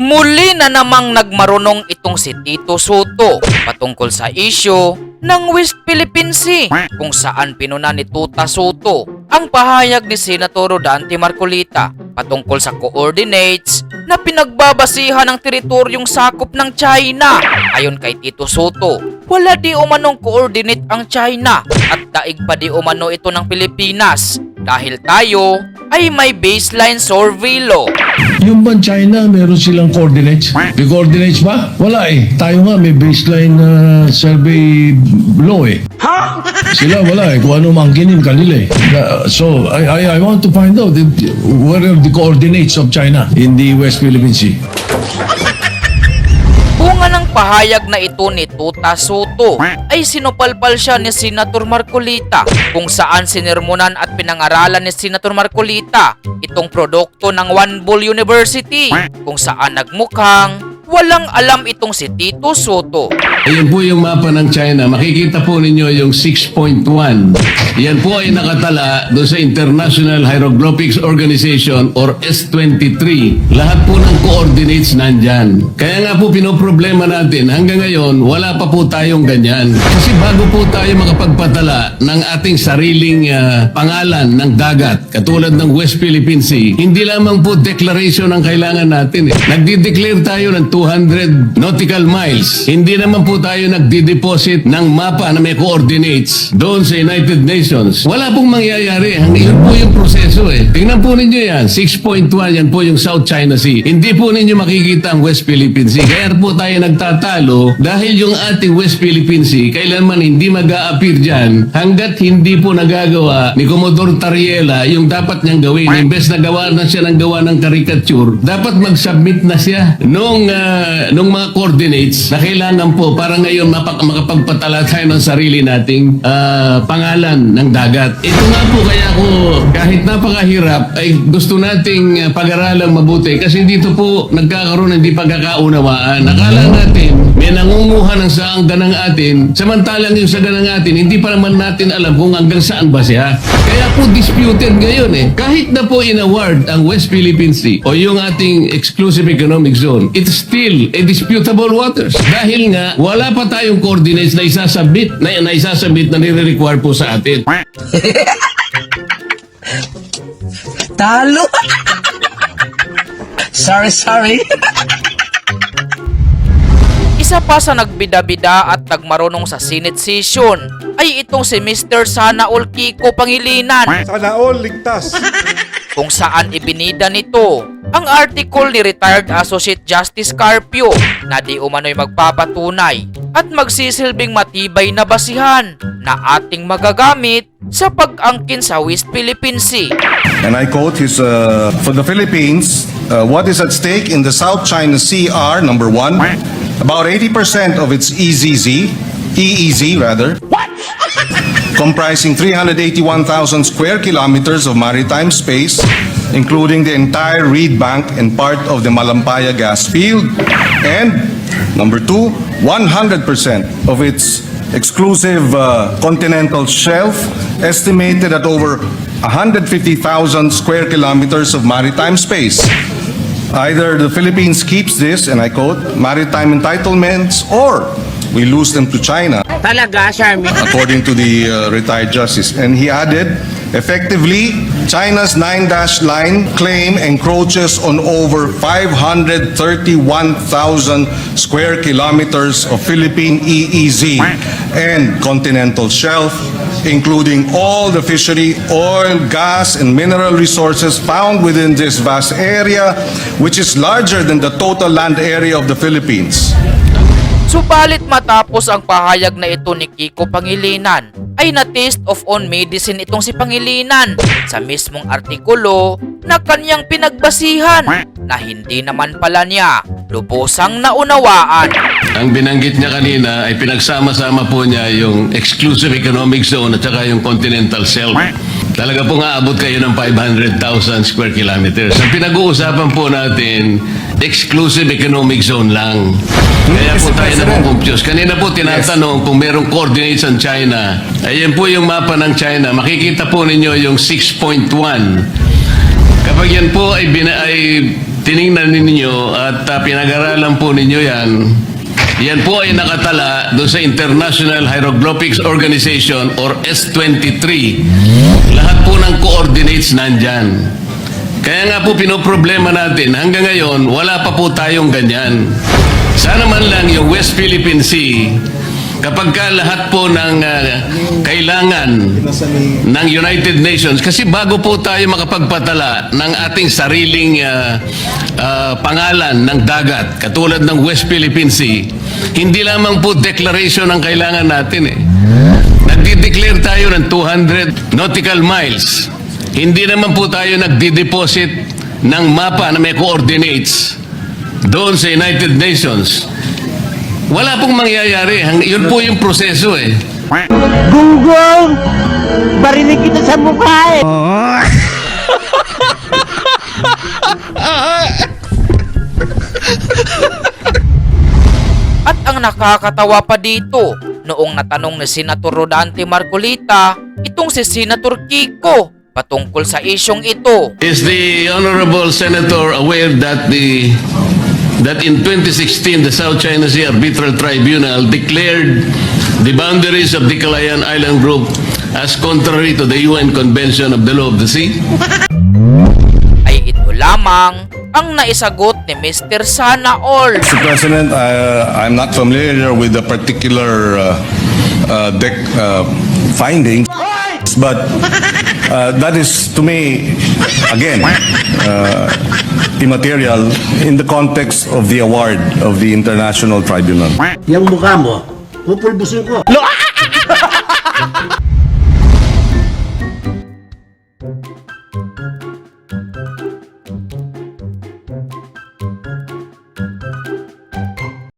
Muli na namang nagmarunong itong si Tito Soto patungkol sa issue ng West Philippine Sea kung saan pinuna ni Tuta Soto ang pahayag ni Senator Dante Marcolita patungkol sa coordinates na pinagbabasihan ng teritoryong sakop ng China. Ayon kay Tito Soto, wala di umanong coordinate ang China at daig pa di umano ito ng Pilipinas dahil tayo ay may baseline survey law. Yung ba China, meron silang coordinates? May coordinates ba? Wala eh. Tayo nga, may baseline survey law eh. Ha? Sila wala eh. Kung ano mangkinin kanila eh. So, I want to find out what are the coordinates of China in the West Philippine Sea. Bunga ng pahayag na ito ni Tuta Soto ay sinupalpal siya ni Senator Marcolita kung saan sinirmonan at pinangaralan ni Senator Marcolita itong produkto ng One Bull University kung saan nagmukhang walang alam itong si Tito Soto. Ayan po yung mapa ng China. Makikita po ninyo yung 6.1. Yan po ay nakatala doon sa International Hieroglyphics Organization or S23. Lahat po ng coordinates nandyan. Kaya nga po pinoproblema natin, hanggang ngayon, wala pa po tayong ganyan. Kasi bago po tayo makapagpatala ng ating sariling pangalan ng dagat, katulad ng West Philippine Sea, hindi lamang po declaration ang kailangan natin. Nagdi-declare tayo ng 200 nautical miles. Hindi naman po tayo nagdi-deposit ng mapa na may coordinates doon sa United Nations. Wala pong mangyayari. Yun po yung proseso eh. Tingnan po ninyo yan. 6.1 yan po yung South China Sea. Hindi po ninyo makikita ang West Philippine Sea. Kaya po tayo nagtatalo dahil yung ating West Philippine Sea kailanman hindi mag-a-appear dyan hanggat hindi po nagagawa ni Commodore Tariela yung dapat niyang gawin. Imbes na gawa na siya ng gawa ng caricature, dapat mag-submit na siya nung mga coordinates na kailangan po para ngayon makapagpatala tayo ng sarili nating pangalan ng dagat. Ito nga po kaya ko kahit napakahirap ay gusto nating pag-aralang mabuti kasi dito po nagkakaroon ng di pagkakaunawaan. Akala natin may nangunguha ng saang ganang atin samantalang yung sa ganang atin hindi pa naman natin alam kung hanggang saan ba siya. Kaya po disputed ngayon eh. Kahit na po in-award ang West Philippine Sea o yung ating exclusive economic zone, it's still a disputable waters. Dahil nga, wala pa tayong coordinates na isasabit na nire-require po sa atin. Talo! Sorry. Isa pa sa nagbida-bida at nagmarunong sa Senate session ay itong si Mr. Sanaol Kiko Pangilinan. Sana all ligtas. Kung saan ibinida nito ang article ni retired Associate Justice Carpio na di umano'y magpapatunay at magsisilbing matibay na basihan na ating magagamit sa pag-angkin sa West Philippine Sea. And I quote his, for the Philippines, what is at stake in the South China Sea are, number one, about 80% of its EEZ, comprising 381,000 square kilometers of maritime space, including the entire Reed Bank and part of the Malampaya gas field, and number two, 100% of its exclusive continental shelf, estimated at over 150,000 square kilometers of maritime space. Either the Philippines keeps this, and I quote, maritime entitlements, or we lose them to China. Talaga, Charmy. According to the retired justice. And he added, effectively, China's 9-dash line claim encroaches on over 531,000 square kilometers of Philippine EEZ and continental shelf, including all the fishery, oil, gas, and mineral resources found within this vast area, which is larger than the total land area of the Philippines. Subalit matapos ang pahayag na ito ni Kiko Pangilinan, ay na-taste of on medicine itong si Pangilinan sa mismong artikulo na kanyang pinagbasihan na hindi naman pala niya lubosang naunawaan. Ang binanggit niya kanina ay pinagsama-sama po niya yung exclusive economic zone at saka yung continental shelf. Talaga po nga abot kayo ng 500,000 square kilometers. Ang pinag-uusapan po natin, exclusive economic zone lang. Kaya po tayo na-confuse. Kanina po tinatanong kung merong coordinates ang China. Ayan po yung mapa ng China. Makikita po ninyo yung 6.1. Kapag yan po ay tiningnan ninyo at pinag-aralan po ninyo yan, yan po ay nakatala doon sa International Hieroglyphics Organization or S23. Lahat po ng coordinates nandyan. Kaya nga po pinoproblema natin, hanggang ngayon, wala pa po tayong ganyan. Sana man lang yung West Philippine Sea, kapag ka lahat po ng kailangan ng United Nations, kasi bago po tayo makapagpatala ng ating sariling pangalan ng dagat, katulad ng West Philippine Sea, hindi lamang po declaration ang kailangan natin eh. Nagdi-declare tayo ng 200 nautical miles. Hindi naman po tayo nagdi-deposit ng mapa na may coordinates doon sa United Nations. Wala pong mangyayari. Yun po yung proseso eh. Gunggong! Barinig kita sa mukha eh! At ang nakakatawa pa dito, noong natanong ni Senator Rodante Marcolita, itong si Senator Kiko patungkol sa isyong ito. Is the Honorable Senator aware that in 2016 the South China Sea Arbitral Tribunal declared the boundaries of the Calayan Island Group as contrary to the UN Convention of the Law of the Sea? Ay ito lamang ang naisagot ni Mr. Sana All. Mr. President, I'm not familiar with the particular findings, but that is, to me, again, immaterial in the context of the award of the International Tribunal. Yung mukha mo, pupulbusin ko.